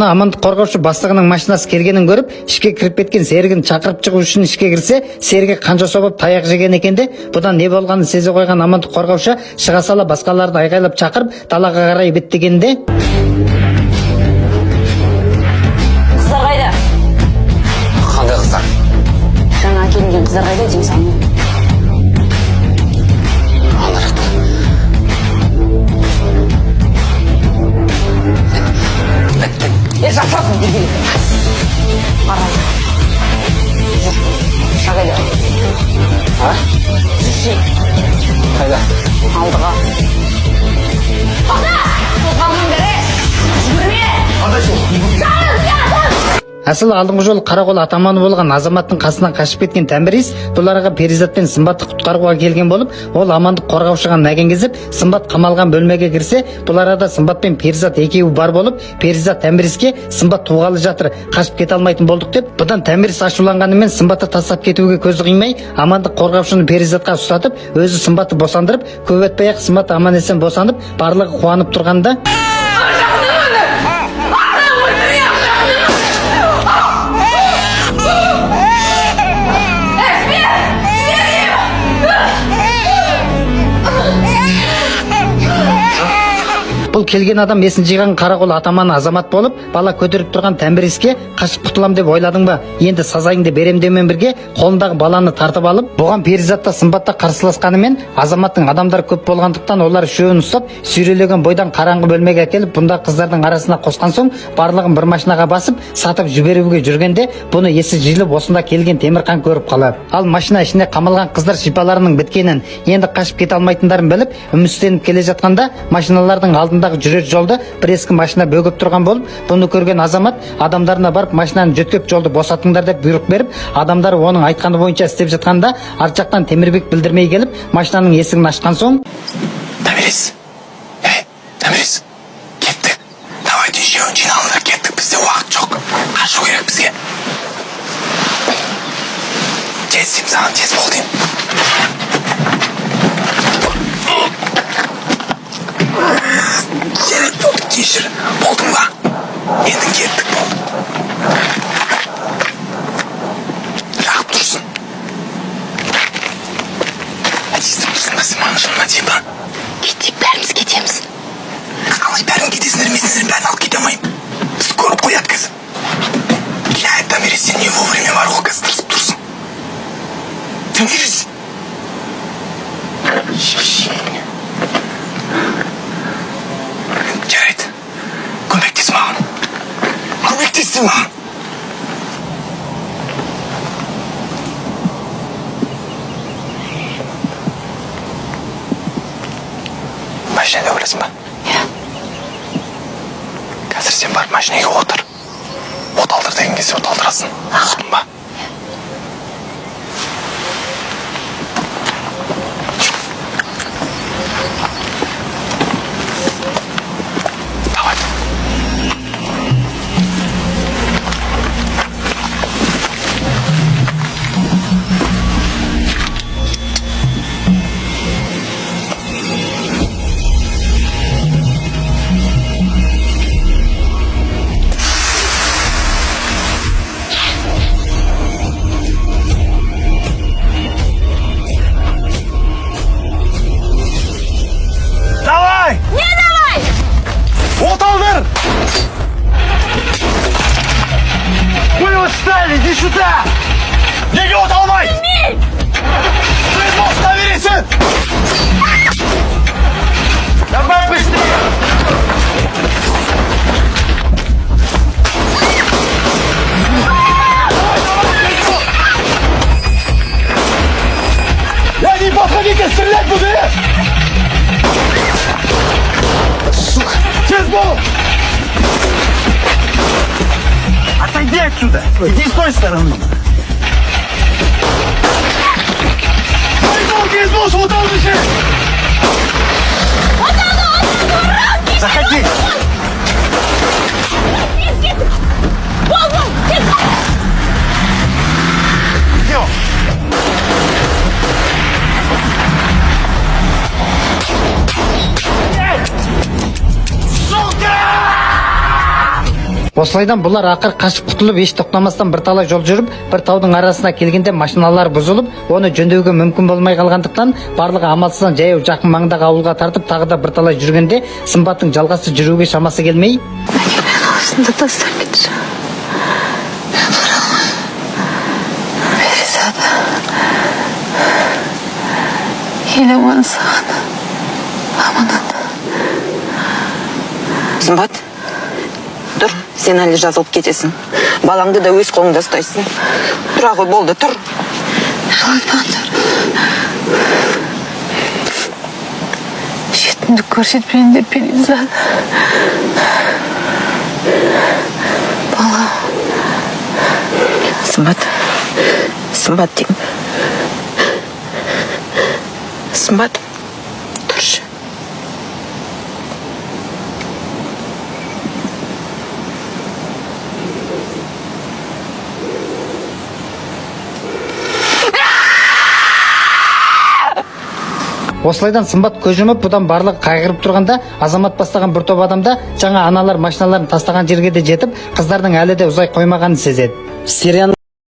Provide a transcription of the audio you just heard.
Амандық қорғаушы бастығының машинасы келгенін көріп, ішке кіріп кеткен серігін шақырып шығу үшін ішке кірсе, серігі қанша соғып таяқ жеген екен де, бұдан не болғанын сезе қойған амандық қорғаушы шыға сала басқаларды айғайлап шақырып, далаға қарай беттегенде, қыздар қайда? Қандай қыздар? Жаңа келген қыздар қайда деймін саған? Жасасын дегелі. Қарай. Жүр. Шағайда. А? Жүрші. Қайда? Алдыға. Тоқта! Тоқалының бірі! Жүрме! Асыл алдыңғы жол қарақол атаманы болған азаматтың қасынан қашып кеткен Тәңірис бұларға Перизат пен Сымбатты құтқаруға келген болып, ол амандық қорғаушыға мәген кезіп, Сымбат қамалған бөлмеге кірсе, бұл арада Сымбат пен Перизат екеуі бар болып, Перизат Тәңіриске "Сымбат туғалы жатыр, қашып кете алмайтын болдық" деп, бұдан Тәңірис ашуланғанымен Сымбатты тастап кетуге көзі қимай, амандық қорғаушыны Перизатқа ұстатып, өзі Сымбатты босандырып, көп өтпей-ақ Сымбат аман-есен босанып, барлығы қуанып тұрғанда, бұл келген адам есін жиған қарақол атаман азамат болып, бала көтеріп тұрған Тәңіриске қашып құтылам деп ойладың ба? Енді сазайыңды берем деумен бірге қолындағы баланы тартып алып, бұған Перизатта Сымбатта қарсыласқанымен, азаматтың адамдары көп болғандықтан олар үшеуін ұстап, сүйрелеген бойдан қараңғы бөлмеге әкеліп, бұнда қыздардың арасына қосқан соң, барлығын бір машинаға басып, сатып жіберуге жүргенде, бұны есі жиылып осында келген Темірқан көріп қалады. Ал машина ішіне қамалған қыздар шипаларының біткенін, енді қашып кете алмайтындарын біліп, үмістеніп келе жатқанда, машиналардың алдындағы жүрер жолды бір ескі машина бөгіп тұрған болып, бұны көрген азамат адамдарына барып машинаны жөткеп жолды босатыңдар деп бұйрық беріп, адамдары оның айтқаны бойынша істеп жатқанда, арт жақтан Темірбек білдірмей келіп, машинаның есігін ашқан соң, Тәңірис, Тәңірис, кеттік. Давайте үшеуін жиналыңдар, кеттік, бізде уақыт жоқ. Қашу керек бізге. Тез деймін саған, тез бол деймін. Керек болды, кешір. Болдың ба? Енді кеттік болды. Жақып тұрсын. Естіп тұрсын ба, сен маған жанына дейін ба? Кетейік, бәріміз кетеміз. Қалай бәрін кетесіңдер, мен сіздерін бәрін алып кете алмаймын. Бізді көріп қояды кіз. Тәңірис, сен не вовремя бар ғой, кіз тырысып тұрсын. Тәңірис. Жарайды. Көмектес маған. Көмектесті маған. Машинада ойласын ба? Иә. Қазір сен барып машинеге отыр. От алдыр деген кезде от алдырасың. Болдың ба? Давай. Давай! Не давай? От алdır! Мы его стали, иди сюда! Неге от алмай? Ты босна verirsin! Давай быстрее! Я не подходите, стрелять буду! Сука! Тез бол! Отойди отсюда! Иди с той стороны! Тез бол, вот он уже! Заходи! Идем! Осылайдан бұлар ақыр қашып құтылып еш тоқтамастан бірталай жол жүріп, бір таудың арасына келгенде машиналар бұзылып, оны жөндеуге мүмкін болмай қалғандықтан барлығы амалсыздан жаяу жақын маңдағы ауылға тартып тағы да бірталай жүргенде Сымбаттың жалғасы жүруге шамасы келмей, Осында тастап кетші. Мен бара алмаймын. Перизат. Елеман саған. Аманат. Сымбат, тұр, сен әлі жазылып кетесің. Балаңды да өз қолыңда ұстайсың. Тұра ғой, болды, тұр. Жылатпаңдар. Шетімді көрсетпейін деп Перизат. Бала. Сымбат, Сымбат деймін. Сымбат, тұршы. осылайдан Сымбат көз жұмып, бұдан барлығы қайғырып тұрғанда, Азамат бастаған бір топ адамда жаңа аналар машиналарын тастаған жерге де жетіп, қыздардың әлі де ұзай қоймағанын сезеді. Серияның